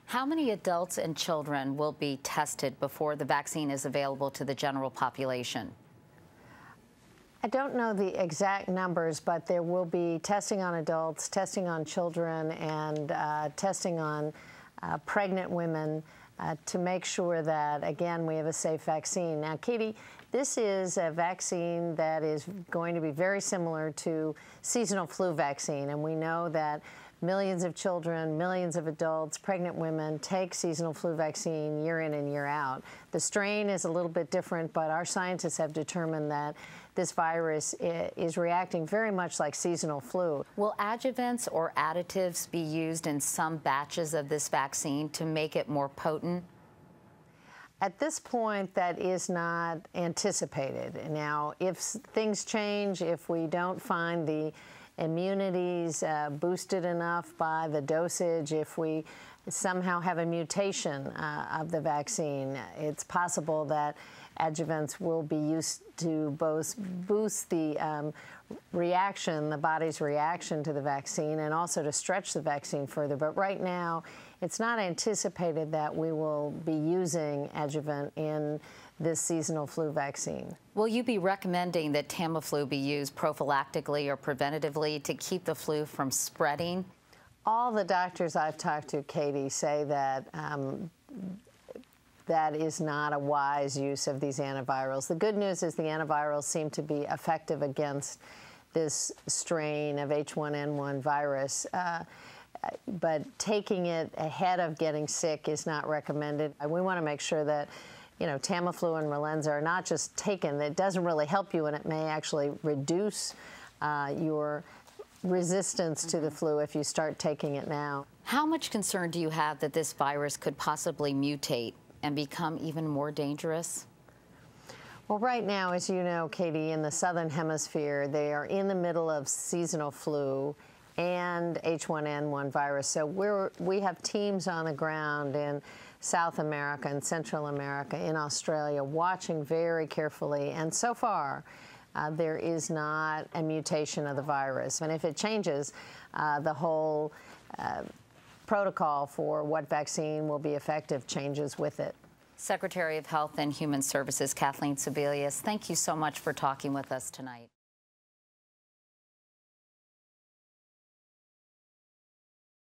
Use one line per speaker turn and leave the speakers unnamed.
How many adults and children will be tested before the vaccine is available to the general population?
I don't know the exact numbers, but there will be testing on adults, testing on children, and testing on pregnant women to make sure that, again, we have a safe vaccine. Now, Katie, this is a vaccine that is going to be very similar to seasonal flu vaccine, and we know that millions of children, millions of adults, pregnant women take seasonal flu vaccine year in and year out. The strain is a little bit different, but our scientists have determined that this virus is reacting very much like seasonal flu.
Will adjuvants or additives be used in some batches of this vaccine to make it more potent?
At this point, that is not anticipated. Now, if things change, if we don't find the immunities boosted enough by the dosage, if we somehow have a mutation of the vaccine, it's possible that adjuvants will be used to both boost the reaction, the body's reaction to the vaccine, and also to stretch the vaccine further. But right now, it's not anticipated that we will be using adjuvant in this seasonal flu vaccine.
Will you be recommending that Tamiflu be used prophylactically or preventatively to keep the flu from spreading?
All the doctors I've talked to, Katie, say that that is not a wise use of these antivirals. The good news is the antivirals seem to be effective against this strain of H1N1 virus. But taking it ahead of getting sick is not recommended. We want to make sure that, you know, Tamiflu and Relenza are not just taken. It doesn't really help you, and it may actually reduce your resistance to the flu if you start taking it now.
How much concern do you have that this virus could possibly mutate and become even more dangerous?
Well, right now, as you know, Katie, in the Southern Hemisphere, they are in the middle of seasonal flu and H1N1 virus. So we have teams on the ground in South America and Central America, in Australia, watching very carefully. And so far, there is not a mutation of the virus. And if it changes, the whole protocol for what vaccine will be effective changes with it.
Secretary of Health and Human Services Kathleen Sebelius, thank you so much for talking with us tonight.